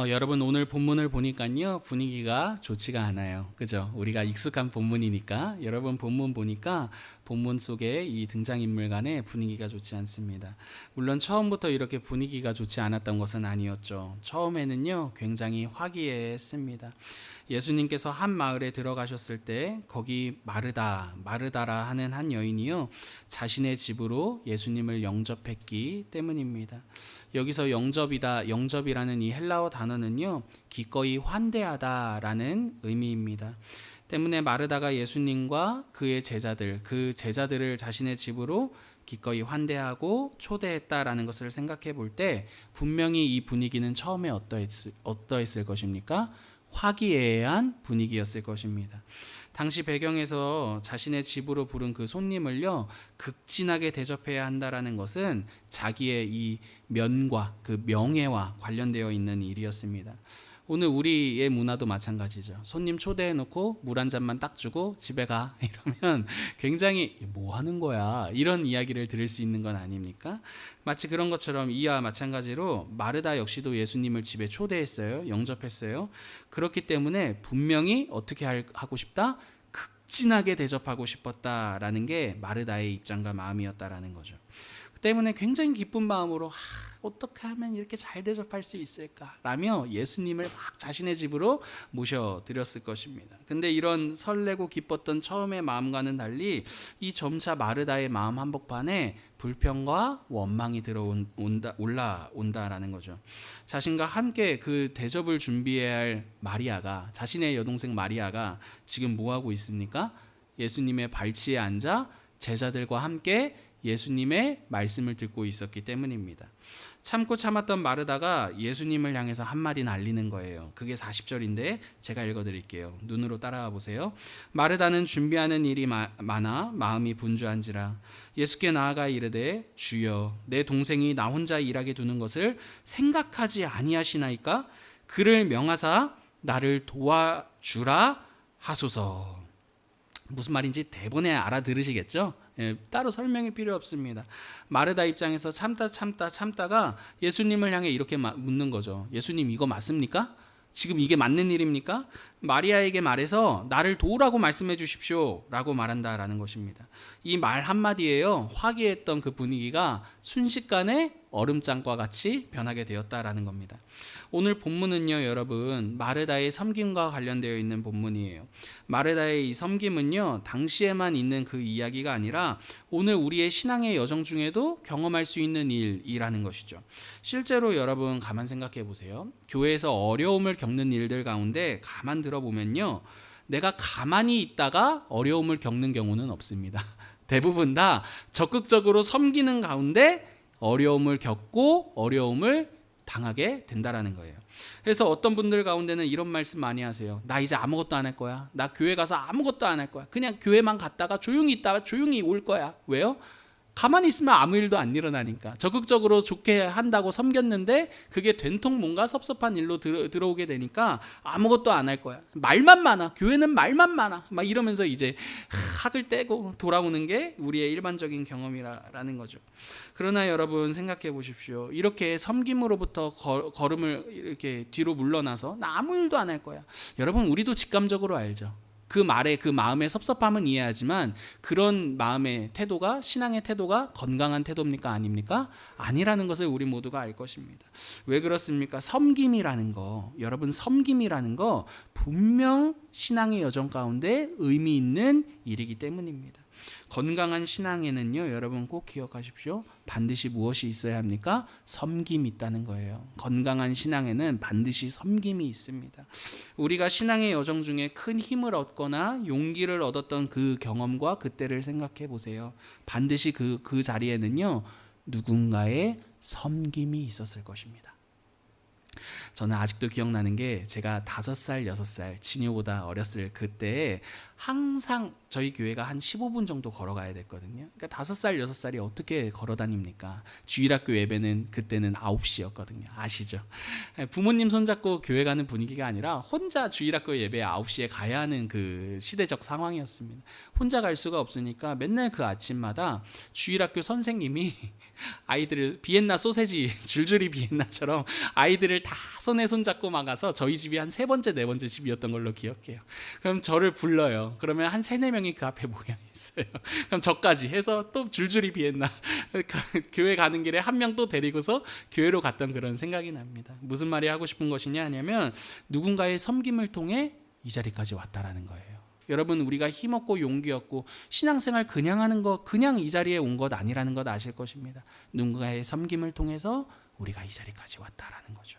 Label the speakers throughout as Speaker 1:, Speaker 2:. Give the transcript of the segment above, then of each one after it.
Speaker 1: 여러분 오늘 본문을 보니까요 분위기가 좋지가 않아요. 그죠? 우리가 익숙한 본문이니까 여러분 본문 보니까 본문 속에 이 등장인물 간의 분위기가 좋지 않습니다. 물론 처음부터 이렇게 분위기가 좋지 않았던 것은 아니었죠. 처음에는요 굉장히 화기애애했습니다. 예수님께서 한 마을에 들어가셨을 때 거기 마르다라 하는 한 여인이요 자신의 집으로 예수님을 영접했기 때문입니다. 여기서 영접이라는 이 헬라어 단어는요 기꺼이 환대하다라는 의미입니다. 때문에 마르다가 예수님과 그 제자들을 자신의 집으로 기꺼이 환대하고 초대했다라는 것을 생각해 볼 때 분명히 이 분위기는 처음에 어떠했을 것입니까? 화기애애한 분위기였을 것입니다. 당시 배경에서 자신의 집으로 부른 그 손님을요 극진하게 대접해야 한다라는 것은 자기의 이 면과 그 명예와 관련되어 있는 일이었습니다. 오늘 우리의 문화도 마찬가지죠. 손님 초대해놓고 물 한 잔만 딱 주고 집에 가 이러면 굉장히 뭐 하는 거야 이런 이야기를 들을 수 있는 건 아닙니까? 마치 그런 것처럼 이와 마찬가지로 마르다 역시도 예수님을 집에 초대했어요. 영접했어요. 그렇기 때문에 분명히 어떻게 하고 싶다? 극진하게 대접하고 싶었다라는 게 마르다의 입장과 마음이었다라는 거죠. 때문에 굉장히 기쁜 마음으로 어떻게 하면 이렇게 잘 대접할 수 있을까라며 예수님을 막 자신의 집으로 모셔드렸을 것입니다. 근데 이런 설레고 기뻤던 처음의 마음과는 달리 이 점차 마르다의 마음 한복판에 불평과 원망이 올라온다라는 거죠. 자신과 함께 그 대접을 준비해야 할 마리아가, 자신의 여동생 마리아가 지금 뭐하고 있습니까? 예수님의 발치에 앉아 제자들과 함께 예수님의 말씀을 듣고 있었기 때문입니다. 참고 참았던 마르다가 예수님을 향해서 한마디 날리는 거예요. 그게 40절인데 제가 읽어드릴게요. 눈으로 따라와 보세요. 마르다는 준비하는 일이 많아 마음이 분주한지라 예수께 나아가 이르되 주여 내 동생이 나 혼자 일하게 두는 것을 생각하지 아니하시나이까? 그를 명하사 나를 도와주라 하소서. 무슨 말인지 대본에 알아들으시겠죠? 따로 설명이 필요 없습니다. 마르다 입장에서 참다가 예수님을 향해 이렇게 묻는 거죠. 예수님 이거 맞습니까? 지금 이게 맞는 일입니까? 마리아에게 말해서 나를 도우라고 말씀해 주십시오 라고 말한다라는 것입니다. 이 말 한마디에요 화기했던 그 분위기가 순식간에 얼음장과 같이 변하게 되었다라는 겁니다. 오늘 본문은요 여러분 마르다의 섬김과 관련되어 있는 본문이에요. 마르다의 이 섬김은요 당시에만 있는 그 이야기가 아니라 오늘 우리의 신앙의 여정 중에도 경험할 수 있는 일이라는 것이죠. 실제로 여러분 가만 생각해 보세요. 교회에서 어려움을 겪는 일들 가운데 가만 들어보면요 내가 가만히 있다가 어려움을 겪는 경우는 없습니다. 대부분 다 적극적으로 섬기는 가운데 어려움을 겪고 어려움을 당하게 된다라는 거예요. 그래서 어떤 분들 가운데는 이런 말씀 많이 하세요. 나 이제 아무것도 안 할 거야. 나 교회 가서 아무것도 안 할 거야. 그냥 교회만 갔다가 조용히 있다가 조용히 올 거야. 왜요? 가만히 있으면 아무 일도 안 일어나니까. 적극적으로 좋게 한다고 섬겼는데 그게 된통 뭔가 섭섭한 일로 들어오게 되니까 아무것도 안 할 거야. 말만 많아. 교회는 말만 많아. 막 이러면서 이제 학을 떼고 돌아오는 게 우리의 일반적인 경험이라는 거죠. 그러나 여러분 생각해 보십시오. 이렇게 섬김으로부터 걸음을 이렇게 뒤로 물러나서 나 아무 일도 안 할 거야. 여러분 우리도 직감적으로 알죠. 그 말에 그 마음의 섭섭함은 이해하지만 그런 마음의 태도가 신앙의 태도가 건강한 태도입니까? 아닙니까? 아니라는 것을 우리 모두가 알 것입니다. 왜 그렇습니까? 섬김이라는 거 여러분 섬김이라는 거 분명 신앙의 여정 가운데 의미 있는 일이기 때문입니다. 건강한 신앙에는요 여러분 꼭 기억하십시오. 반드시 무엇이 있어야 합니까? 섬김이 있다는 거예요. 건강한 신앙에는 반드시 섬김이 있습니다. 우리가 신앙의 여정 중에 큰 힘을 얻거나 용기를 얻었던 그 경험과 그때를 생각해 보세요. 반드시 그 자리에는요 누군가의 섬김이 있었을 것입니다. 저는 아직도 기억나는 게 제가 5살, 6살 진유보다 어렸을 그때에 항상 저희 교회가 한 15분 정도 걸어가야 됐거든요. 그러니까 5살, 6살이 어떻게 걸어다닙니까? 주일학교 예배는 그때는 9시였거든요. 아시죠? 부모님 손잡고 교회 가는 분위기가 아니라 혼자 주일학교 예배 9시에 가야 하는 그 시대적 상황이었습니다. 혼자 갈 수가 없으니까 맨날 그 아침마다 주일학교 선생님이 아이들을 비엔나 소세지 줄줄이 비엔나처럼 아이들을 다 손에 손잡고 막 가서 저희 집이 한 3번째 4번째 집이었던 걸로 기억해요. 그럼 저를 불러요. 그러면 한 3-4명이 그 앞에 모여 있어요. 그럼 저까지 해서 또 줄줄이 비엔나 교회 가는 길에 한 명 또 데리고서 교회로 갔던 그런 생각이 납니다. 무슨 말이 하고 싶은 것이냐 하냐면 누군가의 섬김을 통해 이 자리까지 왔다라는 거예요. 여러분, 우리가 힘없고 용기 없고 신앙생활 그냥 하는 거, 그냥 이 자리에 온 것 아니라는 것 아실 것입니다. 누군가의 섬김을 통해서 우리가 이 자리까지 왔다라는 거죠.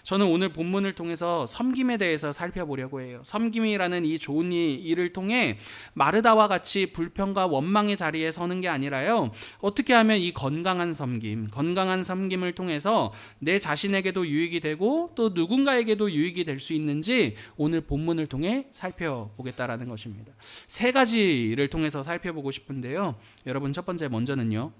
Speaker 1: 저는 오늘 본문을 통해서 섬김에 대해서 살펴보려고 해요. 섬김이라는 이 좋은 일을 통해 마르다와 같이 불평과 원망의 자리에 서는 게 아니라요, 어떻게 하면 이 건강한 섬김을 통해서 내 자신에게도 유익이 되고 또 누군가에게도 유익이 될 수 있는지 오늘 본문을 통해 살펴보겠다라는 것입니다. 3가지를 통해서 살펴보고 싶은데요. 여러분, 첫 번째 먼저는요,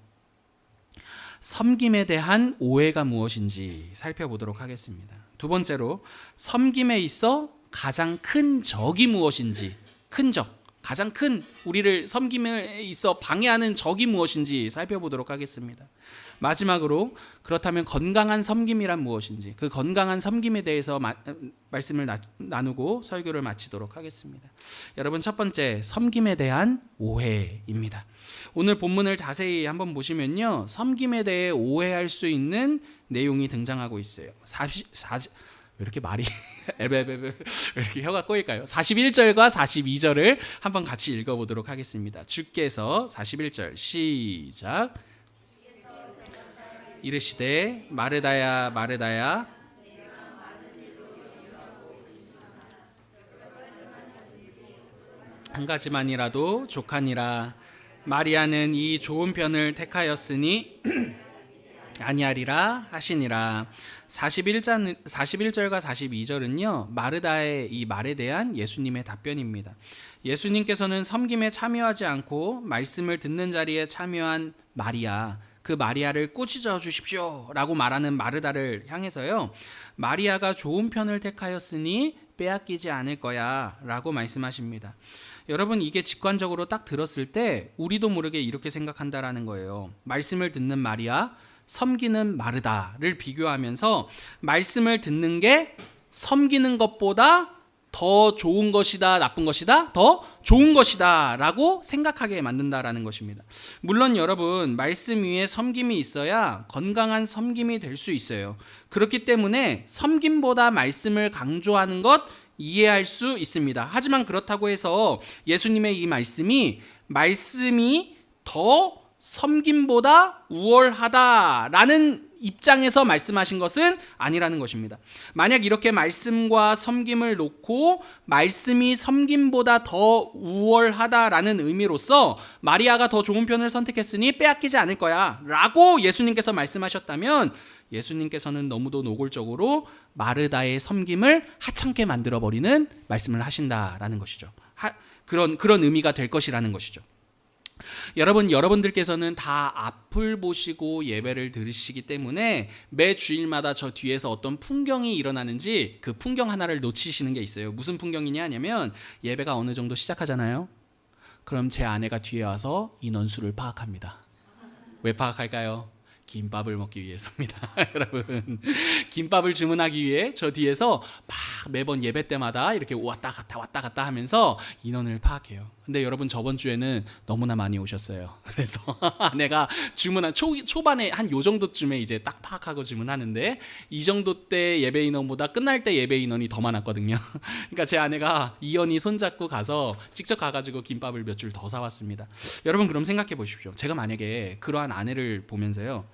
Speaker 1: 섬김에 대한 오해가 무엇인지 살펴보도록 하겠습니다. 두 번째로 섬김에 있어 가장 큰 적이 무엇인지, 큰 적, 가장 큰 우리를 섬김에 있어 방해하는 적이 무엇인지 살펴보도록 하겠습니다. 마지막으로 그렇다면 건강한 섬김이란 무엇인지, 그 건강한 섬김에 대해서 말씀을 나누고 설교를 마치도록 하겠습니다. 여러분, 첫 번째, 섬김에 대한 오해입니다. 오늘 본문을 자세히 한번 보시면요, 섬김에 대해 오해할 수 있는 내용이 등장하고 있어요. 왜 이렇게 말이 왜 이렇게 혀가 꼬일까요? 41절과 42절을 한번 같이 읽어보도록 하겠습니다. 주께서 41절 시작. 이르시되 마르다야 마르다야 한 가지만이라도 족하니라. 마리아는 이 좋은 편을 택하였으니 아니하리라 하시니라. 41절과 42절은요, 마르다의 이 말에 대한 예수님의 답변입니다. 예수님께서는 섬김에 참여하지 않고 말씀을 듣는 자리에 참여한 마리아, 그 마리아를 꾸짖어 주십시오 라고 말하는 마르다를 향해서요, 마리아가 좋은 편을 택하였으니 빼앗기지 않을 거야 라고 말씀하십니다. 여러분, 이게 직관적으로 딱 들었을 때 우리도 모르게 이렇게 생각한다라는 거예요. 말씀을 듣는 마리아, 섬기는 마르다를 비교하면서 말씀을 듣는 게 섬기는 것보다 더 좋은 것이다, 나쁜 것이다, 더 좋은 것이다 라고 생각하게 만든다라는 것입니다. 물론 여러분, 말씀 위에 섬김이 있어야 건강한 섬김이 될 수 있어요. 그렇기 때문에 섬김보다 말씀을 강조하는 것 이해할 수 있습니다. 하지만 그렇다고 해서 예수님의 이 말씀이 더 섬김보다 우월하다라는 입장에서 말씀하신 것은 아니라는 것입니다. 만약 이렇게 말씀과 섬김을 놓고 말씀이 섬김보다 더 우월하다라는 의미로서 마리아가 더 좋은 편을 선택했으니 빼앗기지 않을 거야 라고 예수님께서 말씀하셨다면, 예수님께서는 너무도 노골적으로 마르다의 섬김을 하찮게 만들어버리는 말씀을 하신다라는 것이죠. 그런 의미가 될 것이라는 것이죠. 여러분들께서는 다 앞을 보시고 예배를 들으시기 때문에 매 주일마다 저 뒤에서 어떤 풍경이 일어나는지 그 풍경 하나를 놓치시는 게 있어요. 무슨 풍경이냐 하냐면, 예배가 어느 정도 시작하잖아요. 그럼 제 아내가 뒤에 와서 인원수를 파악합니다. 왜 파악할까요? 김밥을 먹기 위해서입니다. 여러분, 김밥을 주문하기 위해 저 뒤에서 막 매번 예배 때마다 이렇게 왔다 갔다 하면서 인원을 파악해요. 근데 여러분, 저번 주에는 너무나 많이 오셨어요. 그래서 내가 주문한 초반에 한 요 정도쯤에 이제 딱 파악하고 주문하는데, 이 정도 때 예배 인원보다 끝날 때 예배 인원이 더 많았거든요. 그러니까 제 아내가 이연이 손잡고 가서 직접 가가지고 김밥을 몇 줄 더 사왔습니다. 여러분, 그럼 생각해 보십시오. 제가 만약에 그러한 아내를 보면서요,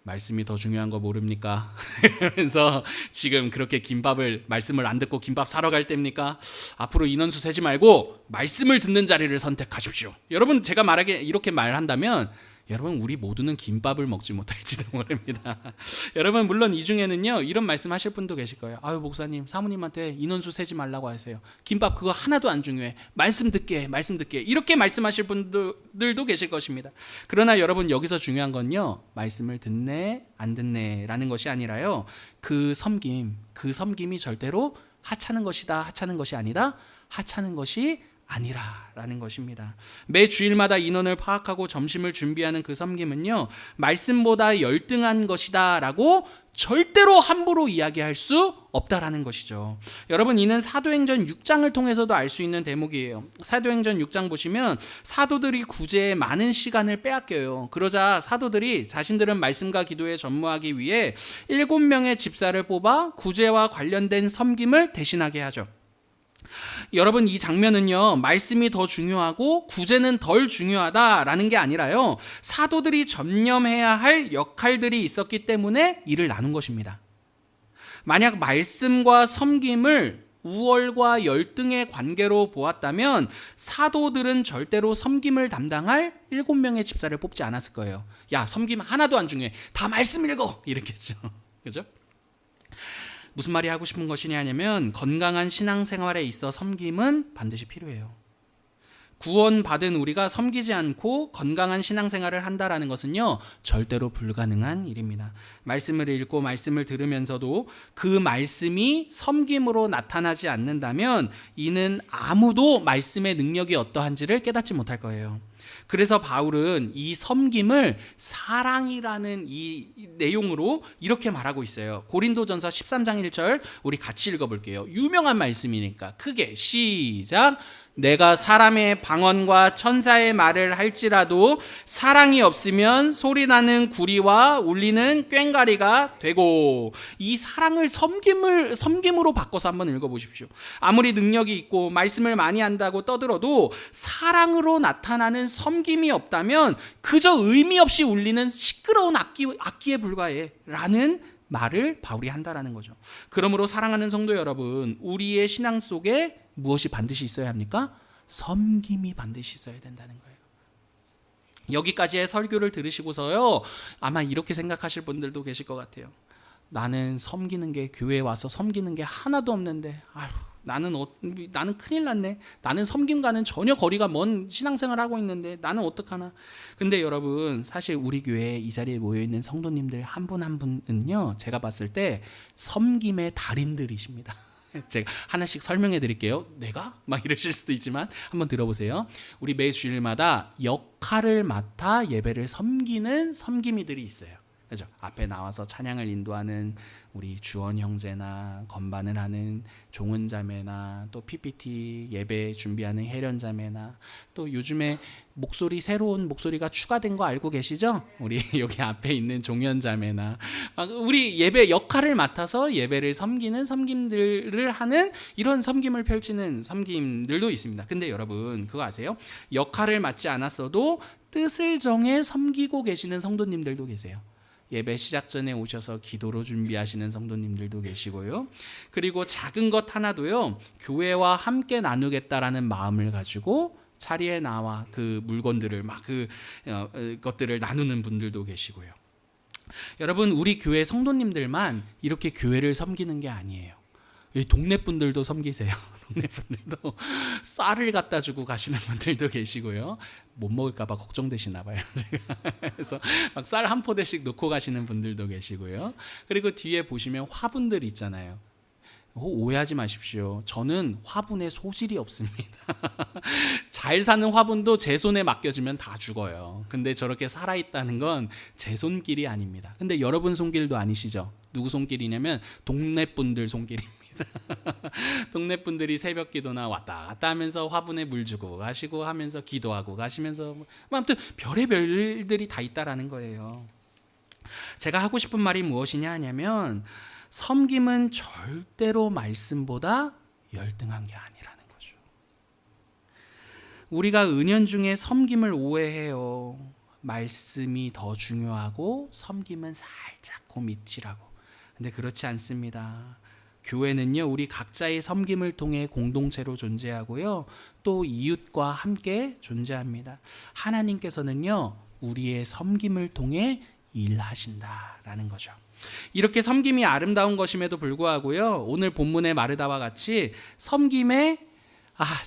Speaker 1: 말씀이 더 중요한 거 모릅니까? 그러면서 지금 그렇게 말씀을 안 듣고 김밥 사러 갈 때입니까? 앞으로 인원수 세지 말고 말씀을 듣는 자리를 선택하십시오. 여러분, 제가 이렇게 말한다면 여러분, 우리 모두는 김밥을 먹지 못할지도 모릅니다. 여러분, 물론 이 중에는요, 이런 말씀하실 분도 계실 거예요. 아유, 목사님, 사모님한테 인원수 세지 말라고 하세요. 김밥 그거 하나도 안 중요해. 말씀 듣게 이렇게 말씀하실 분들도 계실 것입니다. 그러나 여러분, 여기서 중요한 건요, 말씀을 듣네 안 듣네라는 것이 아니라요, 그 섬김이 절대로 하찮은 것이 아니다. 하찮은 것이 아니라라는 것입니다. 매 주일마다 인원을 파악하고 점심을 준비하는 그 섬김은요, 말씀보다 열등한 것이다라고 절대로 함부로 이야기할 수 없다라는 것이죠. 여러분, 이는 사도행전 6장을 통해서도 알 수 있는 대목이에요. 사도행전 6장 보시면 사도들이 구제에 많은 시간을 빼앗겨요. 그러자 사도들이 자신들은 말씀과 기도에 전무하기 위해 7명의 집사를 뽑아 구제와 관련된 섬김을 대신하게 하죠. 여러분, 이 장면은요, 말씀이 더 중요하고 구제는 덜 중요하다라는 게 아니라요, 사도들이 전념해야 할 역할들이 있었기 때문에 일을 나눈 것입니다. 만약 말씀과 섬김을 우월과 열등의 관계로 보았다면 사도들은 절대로 섬김을 담당할 7명의 집사를 뽑지 않았을 거예요. 야, 섬김 하나도 안 중요해, 다 말씀 읽어, 이렇겠죠. 그죠? 무슨 말이 하고 싶은 것이냐 하면, 건강한 신앙생활에 있어 섬김은 반드시 필요해요. 구원받은 우리가 섬기지 않고 건강한 신앙생활을 한다라는 것은요, 절대로 불가능한 일입니다. 말씀을 읽고 말씀을 들으면서도 그 말씀이 섬김으로 나타나지 않는다면 이는 아무도 말씀의 능력이 어떠한지를 깨닫지 못할 거예요. 그래서 바울은 이 섬김을 사랑이라는 이 내용으로 이렇게 말하고 있어요. 고린도전서 13장 1절 우리 같이 읽어볼게요. 유명한 말씀이니까 크게 시작. 내가 사람의 방언과 천사의 말을 할지라도 사랑이 없으면 소리나는 구리와 울리는 꽹과리가 되고. 이 사랑을 섬김으로 바꿔서 한번 읽어보십시오. 아무리 능력이 있고 말씀을 많이 한다고 떠들어도 사랑으로 나타나는 섬김이 없다면 그저 의미 없이 울리는 시끄러운 악기에 불과해 라는 말을 바울이 한다라는 거죠. 그러므로 사랑하는 성도 여러분, 우리의 신앙 속에 무엇이 반드시 있어야 합니까? 섬김이 반드시 있어야 된다는 거예요. 여기까지의 설교를 들으시고서요, 아마 이렇게 생각하실 분들도 계실 것 같아요. 나는 섬기는 게, 교회에 와서 섬기는 게 하나도 없는데, 아휴, 나는 큰일 났네. 나는 섬김과는 전혀 거리가 먼 신앙생활을 하고 있는데 나는 어떡하나. 근데 여러분, 사실 우리 교회에 이 자리에 모여있는 성도님들 한 분 한 분은요, 제가 봤을 때 섬김의 달인들이십니다. 제가 하나씩 설명해 드릴게요. 내가? 막 이러실 수도 있지만 한번 들어보세요. 우리 매 주일마다 역할을 맡아 예배를 섬기는 섬김이들이 있어요. 그죠? 앞에 나와서 찬양을 인도하는 우리 주원 형제나 건반을 하는 종은 자매나 또 PPT 예배 준비하는 혜련 자매나 또 요즘에 새로운 목소리가 추가된 거 알고 계시죠? 우리 여기 앞에 있는 종현 자매나 우리 예배 역할을 맡아서 예배를 섬기는 섬김들을 하는 이런 섬김을 펼치는 섬김들도 있습니다. 근데 여러분, 그거 아세요? 역할을 맡지 않았어도 뜻을 정해 섬기고 계시는 성도님들도 계세요. 예배 시작 전에 오셔서 기도로 준비하시는 성도님들도 계시고요. 그리고 작은 것 하나도요, 교회와 함께 나누겠다라는 마음을 가지고 자리에 나와 그 물건들을 것들을 나누는 분들도 계시고요. 여러분, 우리 교회 성도님들만 이렇게 교회를 섬기는 게 아니에요. 동네 분들도 섬기세요. 동네 분들도 쌀을 갖다 주고 가시는 분들도 계시고요. 못 먹을까 봐 걱정되시나 봐요. 그래서 막 쌀 한 포대씩 놓고 가시는 분들도 계시고요. 그리고 뒤에 보시면 화분들 있잖아요. 오해하지 마십시오. 저는 화분에 소질이 없습니다. 잘 사는 화분도 제 손에 맡겨주면 다 죽어요. 근데 저렇게 살아있다는 건 제 손길이 아닙니다. 근데 여러분 손길도 아니시죠? 누구 손길이냐면 동네 분들 손길입니다. 동네 분들이 새벽 기도나 왔다 갔다 하면서 화분에 물 주고 가시고 하면서 기도하고 가시면서 아무튼 별의별 일들이 다 있다라는 거예요. 제가 하고 싶은 말이 무엇이냐 하냐면, 섬김은 절대로 말씀보다 열등한 게 아니라는 거죠. 우리가 은연중에 섬김을 오해해요. 말씀이 더 중요하고 섬김은 살짝 그 밑이라고. 근데 그렇지 않습니다. 교회는요, 우리 각자의 섬김을 통해 공동체로 존재하고요, 또 이웃과 함께 존재합니다. 하나님께서는요, 우리의 섬김을 통해 일하신다라는 거죠. 이렇게 섬김이 아름다운 것임에도 불구하고요, 오늘 본문의 마르다와 같이 섬김에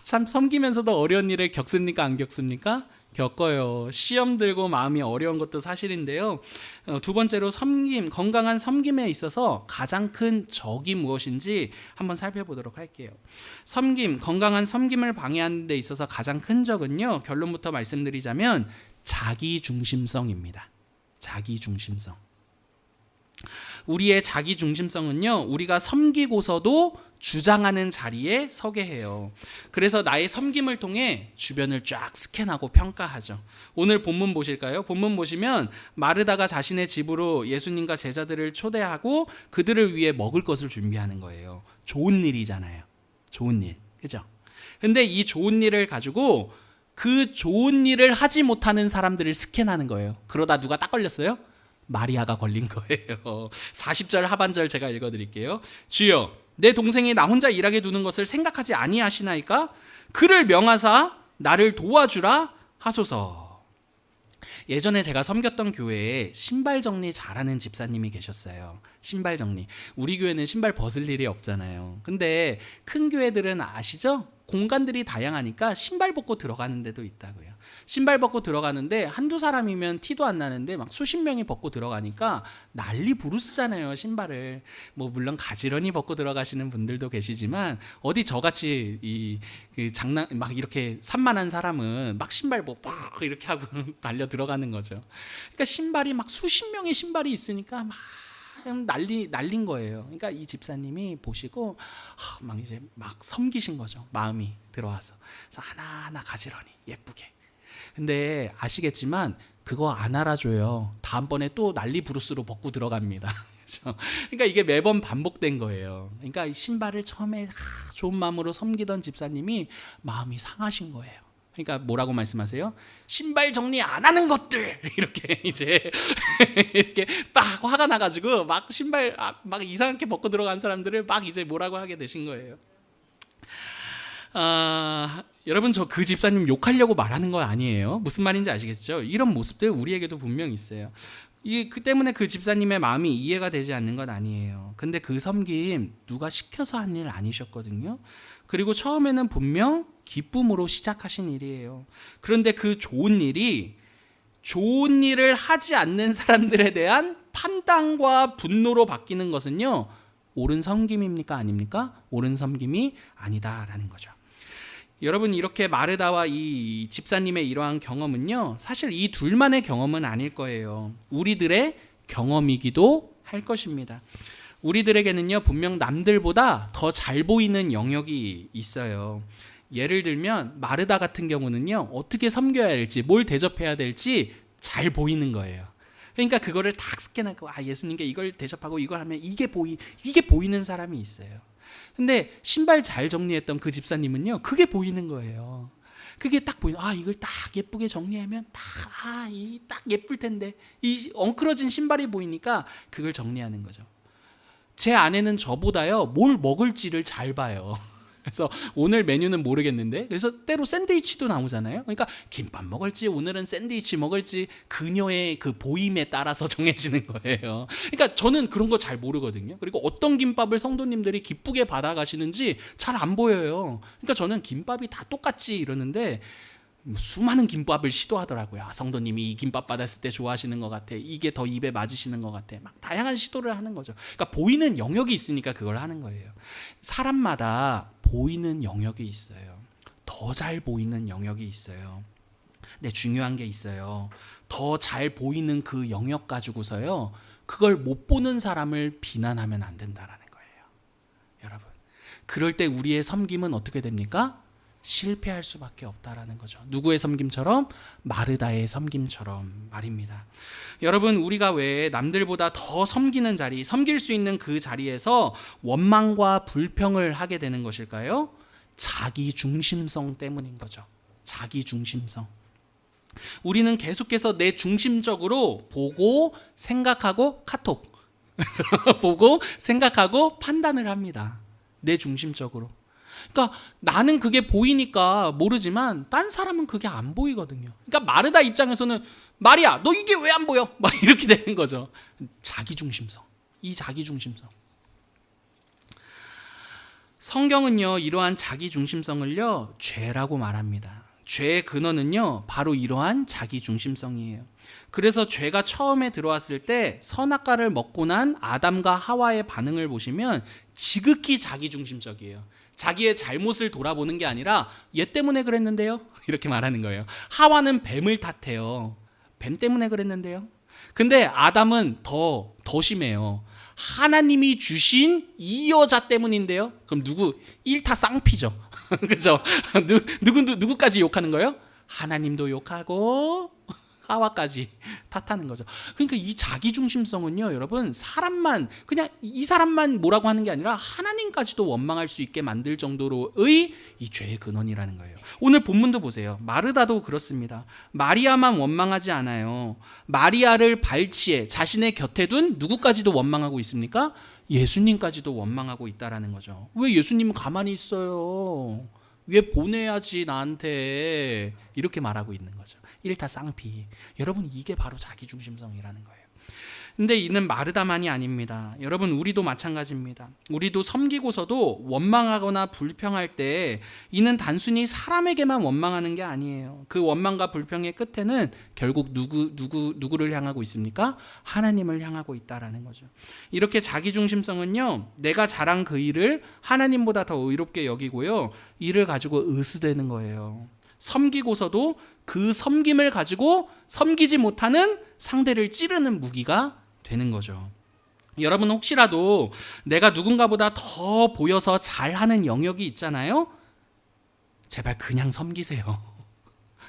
Speaker 1: 참 섬기면서도 어려운 일을 겪습니까? 안 겪습니까? 겪어요. 시험 들고 마음이 어려운 것도 사실인데요. 두 번째로 섬김, 건강한 섬김에 있어서 가장 큰 적이 무엇인지 한번 살펴보도록 할게요. 섬김, 건강한 섬김을 방해하는 데 있어서 가장 큰 적은요. 결론부터 말씀드리자면 자기중심성입니다. 자기중심성. 우리의 자기중심성은요, 우리가 섬기고서도 주장하는 자리에 서게 해요. 그래서 나의 섬김을 통해 주변을 쫙 스캔하고 평가하죠. 오늘 본문 보실까요? 본문 보시면 마르다가 자신의 집으로 예수님과 제자들을 초대하고 그들을 위해 먹을 것을 준비하는 거예요. 좋은 일이잖아요. 좋은 일. 그죠? 근데 이 좋은 일을 가지고 그 좋은 일을 하지 못하는 사람들을 스캔하는 거예요. 그러다 누가 딱 걸렸어요? 마리아가 걸린 거예요. 40절 하반절 제가 읽어드릴게요. 주여, 내 동생이 나 혼자 일하게 두는 것을 생각하지 아니하시나이까? 그를 명하사 나를 도와주라 하소서. 예전에 제가 섬겼던 교회에 신발 정리 잘하는 집사님이 계셨어요. 신발 정리. 우리 교회는 신발 벗을 일이 없잖아요. 근데 큰 교회들은 아시죠? 공간들이 다양하니까 신발 벗고 들어가는 데도 있다고요. 신발 벗고 들어가는데 한두 사람이면 티도 안 나는데 막 수십 명이 벗고 들어가니까 난리 부르스잖아요. 신발을. 뭐 물론 가지런히 벗고 들어가시는 분들도 계시지만 어디 저같이 그 장난 막 이렇게 산만한 사람은 막 신발 뭐 이렇게 하고 달려 들어가는 거죠. 그러니까 신발이 막 수십 명의 신발이 있으니까 막 날린 거예요. 그러니까 이 집사님이 보시고 막 이제 막 섬기신 거죠. 마음이 들어와서. 그래서 하나하나 가지런히 예쁘게. 근데 아시겠지만 그거 안 알아줘요. 다음번에 또 난리 부르스로 벗고 들어갑니다. 그러니까 이게 매번 반복된 거예요. 그러니까 신발을 처음에 좋은 마음으로 섬기던 집사님이 마음이 상하신 거예요. 그러니까 뭐라고 말씀하세요? 신발 정리 안 하는 것들 이렇게 이제 이렇게 막 화가 나가지고 막 신발 막 이상하게 벗고 들어간 사람들을 막 이제 뭐라고 하게 되신 거예요. 여러분 저 그 집사님 욕하려고 말하는 거 아니에요. 무슨 말인지 아시겠죠? 이런 모습들 우리에게도 분명히 있어요. 그 때문에 그 집사님의 마음이 이해가 되지 않는 건 아니에요. 근데 그 섬김 누가 시켜서 한 일 아니셨거든요. 그리고 처음에는 분명 기쁨으로 시작하신 일이에요. 그런데 그 좋은 일이 좋은 일을 하지 않는 사람들에 대한 판단과 분노로 바뀌는 것은요, 옳은 섬김입니까? 아닙니까? 옳은 섬김이 아니다라는 거죠. 여러분 이렇게 마르다와 이 집사님의 이러한 경험은요, 사실 이 둘만의 경험은 아닐 거예요. 우리들의 경험이기도 할 것입니다. 우리들에게는요 분명 남들보다 더 잘 보이는 영역이 있어요. 예를 들면 마르다 같은 경우는요 어떻게 섬겨야 할지 뭘 대접해야 될지 잘 보이는 거예요. 그러니까 그거를 딱 스캔하고 예수님께 이걸 대접하고 이걸 하면 이게 보이는 사람이 있어요. 근데 신발 잘 정리했던 그 집사님은요 그게 보이는 거예요. 그게 딱 이걸 딱 예쁘게 정리하면 딱 예쁠 텐데 이 엉클어진 신발이 보이니까 그걸 정리하는 거죠. 제 아내는 저보다요 뭘 먹을지를 잘 봐요. 그래서 오늘 메뉴는 모르겠는데 그래서 때로 샌드위치도 나오잖아요. 그러니까 김밥 먹을지 오늘은 샌드위치 먹을지 그녀의 그 보임에 따라서 정해지는 거예요. 그러니까 저는 그런 거 잘 모르거든요. 그리고 어떤 김밥을 성도님들이 기쁘게 받아가시는지 잘 안 보여요. 그러니까 저는 김밥이 다 똑같지 이러는데 수많은 김밥을 시도하더라고요. 성도님이 이 김밥 받았을 때 좋아하시는 것 같아. 이게 더 입에 맞으시는 것 같아. 막 다양한 시도를 하는 거죠. 그러니까 보이는 영역이 있으니까 그걸 하는 거예요. 사람마다 보이는 영역이 있어요. 더 잘 보이는 영역이 있어요. 근데 중요한 게 있어요. 더 잘 보이는 그 영역 가지고서요. 그걸 못 보는 사람을 비난하면 안 된다라는 거예요. 여러분. 그럴 때 우리의 섬김은 어떻게 됩니까? 실패할 수밖에 없다라는 거죠. 누구의 섬김처럼? 마르다의 섬김처럼 말입니다. 여러분 우리가 왜 남들보다 더 섬기는 자리, 섬길 수 있는 그 자리에서 원망과 불평을 하게 되는 것일까요? 자기 중심성 때문인 거죠. 자기 중심성. 우리는 계속해서 내 중심적으로 보고 생각하고 카톡 보고 생각하고 판단을 합니다. 내 중심적으로. 그러니까 나는 그게 보이니까 모르지만 딴 사람은 그게 안 보이거든요. 그러니까 마르다 입장에서는 마리아 너 이게 왜 안 보여? 막 이렇게 되는 거죠. 자기중심성. 이 자기중심성. 성경은요 이러한 자기중심성을요 죄라고 말합니다. 죄의 근원은요, 바로 이러한 자기중심성이에요. 그래서 죄가 처음에 들어왔을 때 선악과를 먹고 난 아담과 하와의 반응을 보시면 지극히 자기중심적이에요. 자기의 잘못을 돌아보는 게 아니라 얘 때문에 그랬는데요, 이렇게 말하는 거예요. 하와는 뱀을 탓해요. 뱀 때문에 그랬는데요. 근데 아담은 더 심해요. 하나님이 주신 이 여자 때문인데요. 그럼 누구? 일타쌍피죠. 그죠? 누구까지 욕하는 거예요? 하나님도 욕하고 하와까지 탓하는 거죠. 그러니까 이 자기중심성은요, 여러분, 사람만, 그냥 이 사람만 뭐라고 하는 게 아니라 하나님까지도 원망할 수 있게 만들 정도로의 이 죄의 근원이라는 거예요. 오늘 본문도 보세요. 마르다도 그렇습니다. 마리아만 원망하지 않아요. 마리아를 발치해 자신의 곁에 둔 누구까지도 원망하고 있습니까? 예수님까지도 원망하고 있다라는 거죠. 왜 예수님은 가만히 있어요? 왜 보내야지 나한테, 이렇게 말하고 있는 거죠. 일타쌍피. 여러분, 이게 바로 자기중심성이라는 거예요. 근데 이는 마르다만이 아닙니다. 여러분, 우리도 마찬가지입니다. 우리도 섬기고서도 원망하거나 불평할 때 이는 단순히 사람에게만 원망하는 게 아니에요. 그 원망과 불평의 끝에는 결국 누구를 향하고 있습니까? 하나님을 향하고 있다라는 거죠. 이렇게 자기중심성은요, 내가 잘한 그 일을 하나님보다 더 의롭게 여기고요, 이를 가지고 의스대는 거예요. 섬기고서도 그 섬김을 가지고 섬기지 못하는 상대를 찌르는 무기가 되는 거죠. 여러분, 혹시라도 내가 누군가보다 더 보여서 잘하는 영역이 있잖아요. 제발 그냥 섬기세요.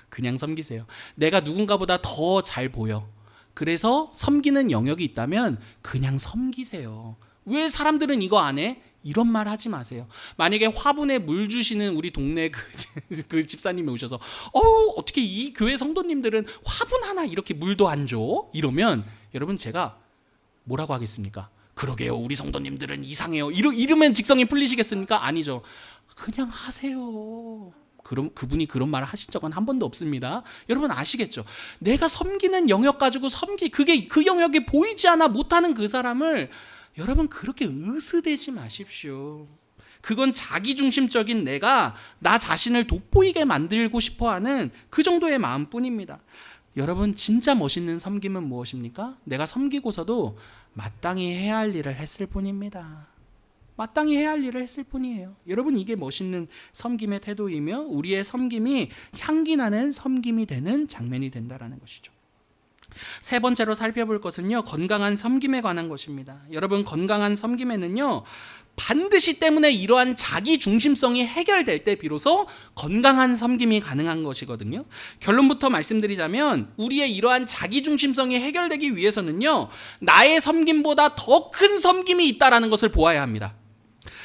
Speaker 1: 그냥 섬기세요. 내가 누군가보다 더 잘 보여. 그래서 섬기는 영역이 있다면 그냥 섬기세요. 왜 사람들은 이거 안 해? 이런 말 하지 마세요. 만약에 화분에 물 주시는 우리 동네 그 집사님이 오셔서 어떻게 이 교회 성도님들은 화분 하나 이렇게 물도 안 줘? 이러면 여러분, 제가 뭐라고 하겠습니까? 그러게요, 우리 성도님들은 이상해요. 이러면 직성이 풀리시겠습니까? 아니죠. 그냥 하세요. 그럼 그분이 그런 말을 하신 적은 한 번도 없습니다. 여러분 아시겠죠? 내가 섬기는 영역 가지고 그게 그 영역이 보이지 않아 못하는 그 사람을 여러분 그렇게 으스대지 마십시오. 그건 자기중심적인 내가 나 자신을 돋보이게 만들고 싶어하는 그 정도의 마음뿐입니다. 여러분, 진짜 멋있는 섬김은 무엇입니까? 내가 섬기고서도 마땅히 해야 할 일을 했을 뿐입니다. 마땅히 해야 할 일을 했을 뿐이에요. 여러분, 이게 멋있는 섬김의 태도이며 우리의 섬김이 향기나는 섬김이 되는 장면이 된다는 것이죠. 세 번째로 살펴볼 것은요, 건강한 섬김에 관한 것입니다. 여러분, 건강한 섬김에는요, 반드시 때문에 이러한 자기 중심성이 해결될 때 비로소 건강한 섬김이 가능한 것이거든요. 결론부터 말씀드리자면 우리의 이러한 자기 중심성이 해결되기 위해서는요, 나의 섬김보다 더 큰 섬김이 있다는 것을 보아야 합니다.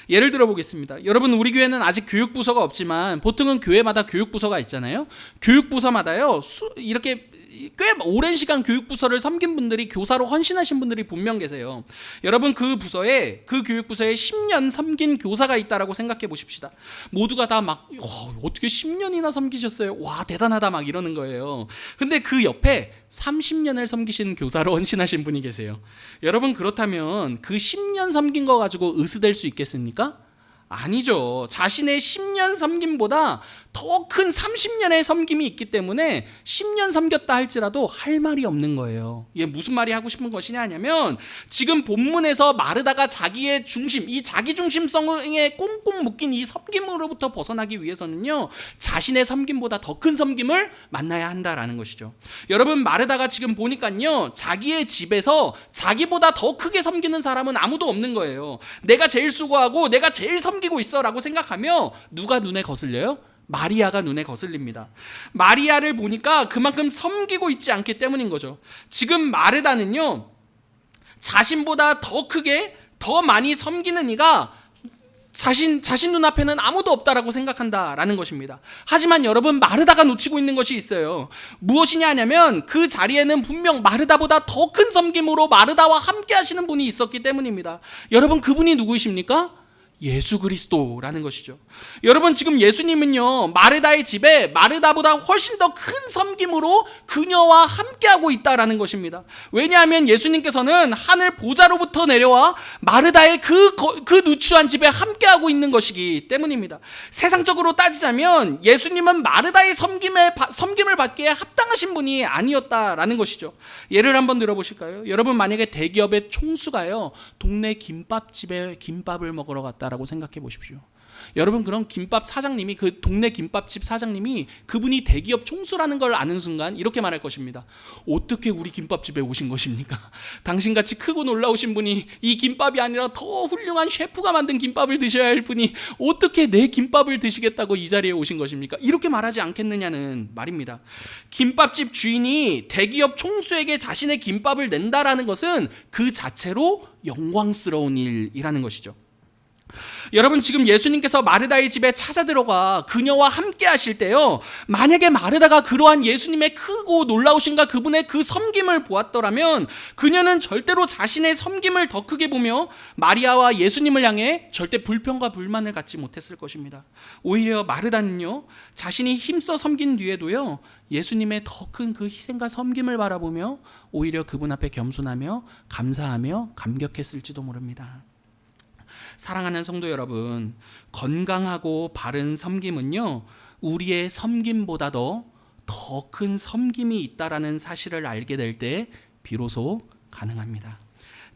Speaker 1: 예를 들어 보겠습니다. 여러분, 우리 교회는 아직 교육부서가 없지만 보통은 교회마다 교육부서가 있잖아요. 교육부서마다요, 이렇게 꽤 오랜 시간 교육부서를 섬긴 분들이, 교사로 헌신하신 분들이 분명 계세요. 여러분, 그 교육부서에 10년 섬긴 교사가 있다라고 생각해 보십시다. 모두가 다 막 어떻게 10년이나 섬기셨어요? 와, 대단하다 막 이러는 거예요. 근데 그 옆에 30년을 섬기신 교사로 헌신하신 분이 계세요. 여러분, 그렇다면 그 10년 섬긴 거 가지고 으스댈 수 있겠습니까? 아니죠. 자신의 10년 섬김보다 더 큰 30년의 섬김이 있기 때문에 10년 섬겼다 할지라도 할 말이 없는 거예요. 이게 무슨 말이 하고 싶은 것이냐 하냐면, 지금 본문에서 마르다가 자기의 중심, 이 자기 중심성에 꽁꽁 묶인 이 섬김으로부터 벗어나기 위해서는요, 자신의 섬김보다 더 큰 섬김을 만나야 한다라는 것이죠. 여러분, 마르다가 지금 보니까요, 자기의 집에서 자기보다 더 크게 섬기는 사람은 아무도 없는 거예요. 내가 제일 수고하고 내가 제일 섬기고 있어라고 생각하며 누가 눈에 거슬려요? 마리아가 눈에 거슬립니다. 마리아를 보니까 그만큼 섬기고 있지 않기 때문인 거죠. 지금 마르다는요, 자신보다 더 크게 더 많이 섬기는 이가 자신 눈앞에는 아무도 없다라고 생각한다라는 것입니다. 하지만 여러분, 마르다가 놓치고 있는 것이 있어요. 무엇이냐 하냐면, 그 자리에는 분명 마르다보다 더 큰 섬김으로 마르다와 함께 하시는 분이 있었기 때문입니다. 여러분, 그분이 누구이십니까? 예수 그리스도라는 것이죠. 여러분, 지금 예수님은요, 마르다의 집에 마르다보다 훨씬 더 큰 섬김으로 그녀와 함께하고 있다라는 것입니다. 왜냐하면 예수님께서는 하늘 보좌로부터 내려와 마르다의 그 누추한 집에 함께하고 있는 것이기 때문입니다. 세상적으로 따지자면 예수님은 마르다의 섬김을 받기에 합당하신 분이 아니었다라는 것이죠. 예를 한번 들어보실까요? 여러분, 만약에 대기업의 총수가요, 동네 김밥집에 김밥을 먹으러 갔다라고 생각해 보십시오. 여러분, 그런 김밥 사장님이, 그 동네 김밥집 사장님이 그분이 대기업 총수라는 걸 아는 순간 이렇게 말할 것입니다. 어떻게 우리 김밥집에 오신 것입니까? 당신같이 크고 놀라우신 분이 이 김밥이 아니라 더 훌륭한 셰프가 만든 김밥을 드셔야 할 분이 어떻게 내 김밥을 드시겠다고 이 자리에 오신 것입니까? 이렇게 말하지 않겠느냐는 말입니다. 김밥집 주인이 대기업 총수에게 자신의 김밥을 낸다라는 것은 그 자체로 영광스러운 일이라는 것이죠. 여러분, 지금 예수님께서 마르다의 집에 찾아 들어가 그녀와 함께 하실 때요, 만약에 마르다가 그러한 예수님의 크고 놀라우신가 그분의 그 섬김을 보았더라면 그녀는 절대로 자신의 섬김을 더 크게 보며 마리아와 예수님을 향해 절대 불평과 불만을 갖지 못했을 것입니다. 오히려 마르다는요, 자신이 힘써 섬긴 뒤에도요, 예수님의 더 큰 그 희생과 섬김을 바라보며 오히려 그분 앞에 겸손하며 감사하며 감격했을지도 모릅니다. 사랑하는 성도 여러분, 건강하고 바른 섬김은요, 우리의 섬김보다도 더 큰 섬김이 있다라는 사실을 알게 될 때 비로소 가능합니다.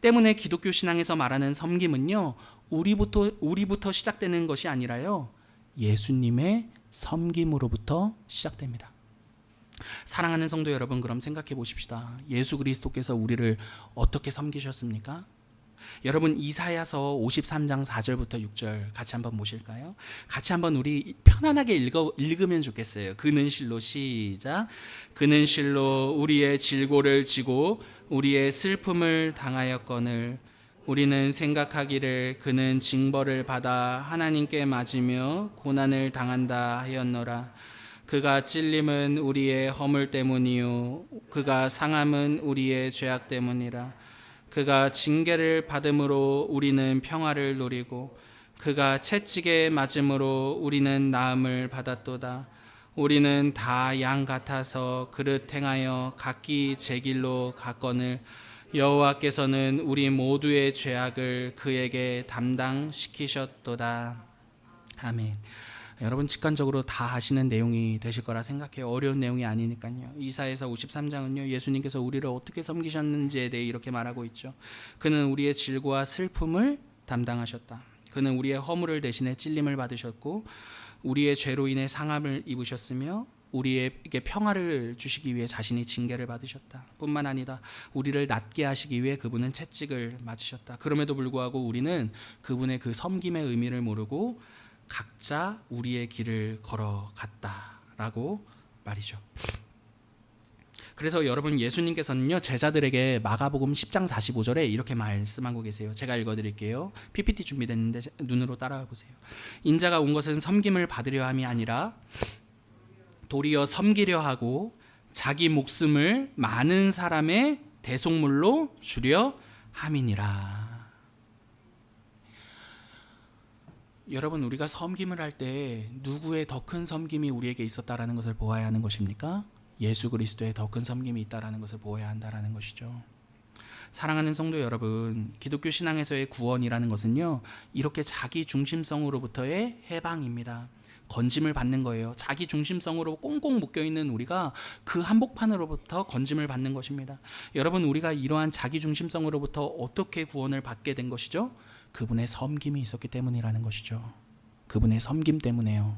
Speaker 1: 때문에 기독교 신앙에서 말하는 섬김은요, 우리부터 시작되는 것이 아니라요, 예수님의 섬김으로부터 시작됩니다. 사랑하는 성도 여러분, 그럼 생각해 보십시다. 예수 그리스도께서 우리를 어떻게 섬기셨습니까? 여러분, 이사야서 53장 4절부터 6절 같이 한번 보실까요? 같이 한번 우리 편안하게 읽으면 좋겠어요. 그는 실로, 시작. 그는 실로 우리의 질고를 지고 우리의 슬픔을 당하였거늘 우리는 생각하기를 그는 징벌을 받아 하나님께 맞으며 고난을 당한다 하였노라. 그가 찔림은 우리의 허물 때문이요 그가 상함은 우리의 죄악 때문이라. 그가 징계를 받음으로 우리는 평화를 누리고 그가 채찍에 맞음으로 우리는 나음을 받았도다. 우리는 다 양 같아서 그릇 행하여 각기 제 길로 갔거늘 여호와께서는 우리 모두의 죄악을 그에게 담당시키셨도다. 아멘. 여러분, 직관적으로 다 아시는 내용이 되실 거라 생각해요. 어려운 내용이 아니니까요. 이사야서 53장은요, 예수님께서 우리를 어떻게 섬기셨는지에 대해 이렇게 말하고 있죠. 그는 우리의 질고와 슬픔을 담당하셨다. 그는 우리의 허물을 대신해 찔림을 받으셨고 우리의 죄로 인해 상함을 입으셨으며 우리에게 평화를 주시기 위해 자신이 징계를 받으셨다. 뿐만 아니라 우리를 낫게 하시기 위해 그분은 채찍을 맞으셨다. 그럼에도 불구하고 우리는 그분의 그 섬김의 의미를 모르고 각자 우리의 길을 걸어갔다라고 말이죠. 그래서 여러분, 예수님께서는요, 제자들에게 마가복음 10장 45절에 이렇게 말씀하고 계세요. 제가 읽어드릴게요. PPT 준비됐는데 눈으로 따라와 보세요. 인자가 온 것은 섬김을 받으려 함이 아니라 도리어 섬기려 하고 자기 목숨을 많은 사람의 대속물로 주려 함이니라. 여러분, 우리가 섬김을 할 때 누구의 더 큰 섬김이 우리에게 있었다라는 것을 보아야 하는 것입니까? 예수 그리스도의 더 큰 섬김이 있다라는 것을 보아야 한다라는 것이죠. 사랑하는 성도 여러분, 기독교 신앙에서의 구원이라는 것은요, 이렇게 자기 중심성으로부터의 해방입니다. 건짐을 받는 거예요. 자기 중심성으로 꽁꽁 묶여있는 우리가 그 한복판으로부터 건짐을 받는 것입니다. 여러분, 우리가 이러한 자기 중심성으로부터 어떻게 구원을 받게 된 것이죠? 그분의 섬김이 있었기 때문이라는 것이죠. 그분의 섬김 때문에요.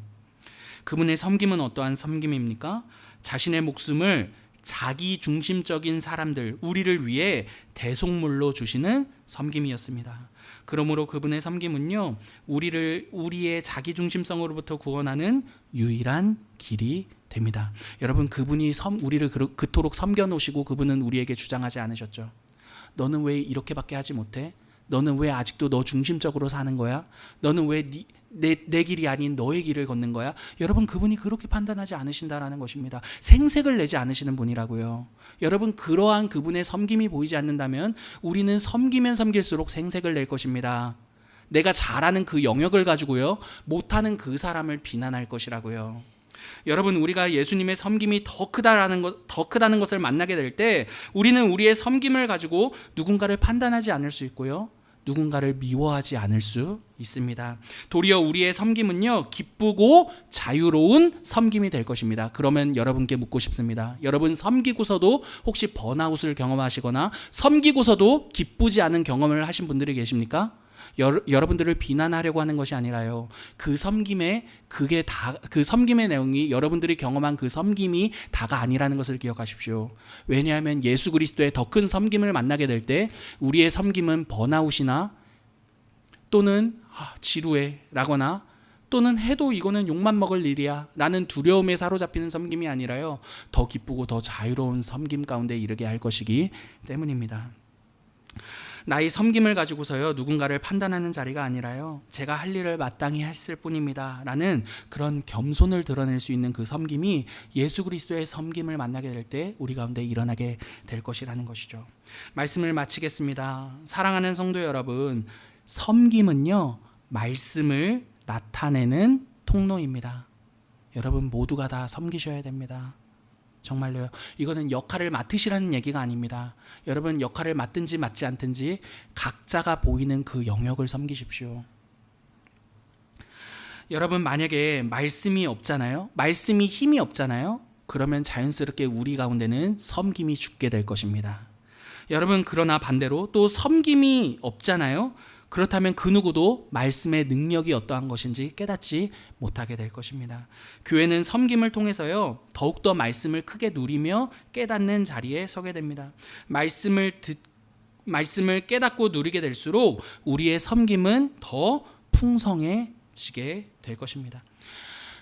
Speaker 1: 그분의 섬김은 어떠한 섬김입니까? 자신의 목숨을 자기 중심적인 사람들, 우리를 위해 대속물로 주시는 섬김이었습니다. 그러므로 그분의 섬김은요, 우리의 자기 중심성으로부터 구원하는 유일한 길이 됩니다. 여러분, 그분이 우리를 그토록 섬겨 놓으시고 그분은 우리에게 주장하지 않으셨죠. 너는 왜 이렇게밖에 하지 못해? 너는 왜 아직도 너 중심적으로 사는 거야? 너는 왜 내 길이 아닌 너의 길을 걷는 거야? 여러분, 그분이 그렇게 판단하지 않으신다라는 것입니다. 생색을 내지 않으시는 분이라고요. 여러분, 그러한 그분의 섬김이 보이지 않는다면 우리는 섬기면 섬길수록 생색을 낼 것입니다. 내가 잘하는 그 영역을 가지고요, 못하는 그 사람을 비난할 것이라고요. 여러분, 우리가 예수님의 섬김이 더 크다는 것을 만나게 될 때 우리는 우리의 섬김을 가지고 누군가를 판단하지 않을 수 있고요, 누군가를 미워하지 않을 수 있습니다. 도리어 우리의 섬김은요, 기쁘고 자유로운 섬김이 될 것입니다. 그러면 여러분께 묻고 싶습니다. 여러분, 섬기고서도 혹시 번아웃을 경험하시거나 섬기고서도 기쁘지 않은 경험을 하신 분들이 계십니까? 여러분들을 비난하려고 하는 것이 아니라요, 그 섬김의 내용이 여러분들이 경험한 그 섬김이 다가 아니라는 것을 기억하십시오. 왜냐하면 예수 그리스도의 더 큰 섬김을 만나게 될 때 우리의 섬김은 번아웃이나 또는 지루해라거나 또는 해도 이거는 욕만 먹을 일이야 라는 두려움에 사로잡히는 섬김이 아니라요, 더 기쁘고 더 자유로운 섬김 가운데 이르게 할 것이기 때문입니다. 나의 섬김을 가지고서요, 누군가를 판단하는 자리가 아니라요, 제가 할 일을 마땅히 했을 뿐입니다 라는 그런 겸손을 드러낼 수 있는 그 섬김이 예수 그리스도의 섬김을 만나게 될 때 우리 가운데 일어나게 될 것이라는 것이죠. 말씀을 마치겠습니다. 사랑하는 성도 여러분, 섬김은요, 말씀을 나타내는 통로입니다. 여러분 모두가 다 섬기셔야 됩니다. 정말로요. 이거는 역할을 맡으시라는 얘기가 아닙니다. 여러분, 역할을 맡든지 맡지 않든지 각자가 보이는 그 영역을 섬기십시오. 여러분, 만약에 말씀이 없잖아요, 말씀이 힘이 없잖아요, 그러면 자연스럽게 우리 가운데는 섬김이 죽게 될 것입니다. 여러분, 그러나 반대로 또 섬김이 없잖아요, 그렇다면 그 누구도 말씀의 능력이 어떠한 것인지 깨닫지 못하게 될 것입니다. 교회는 섬김을 통해서요, 더욱더 말씀을 크게 누리며 깨닫는 자리에 서게 됩니다. 말씀을 깨닫고 누리게 될수록 우리의 섬김은 더 풍성해지게 될 것입니다.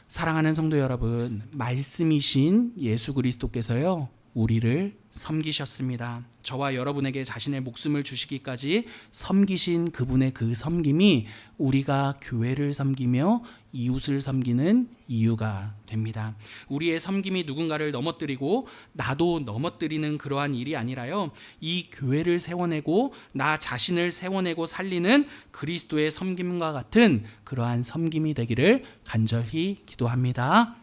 Speaker 1: 사랑하는 성도 여러분, 말씀이신 예수 그리스도께서요, 우리를 섬기셨습니다. 저와 여러분에게 자신의 목숨을 주시기까지 섬기신 그분의 그 섬김이 우리가 교회를 섬기며 이웃을 섬기는 이유가 됩니다. 우리의 섬김이 누군가를 넘어뜨리고 나도 넘어뜨리는 그러한 일이 아니라요, 이 교회를 세워내고 나 자신을 세워내고 살리는 그리스도의 섬김과 같은 그러한 섬김이 되기를 간절히 기도합니다.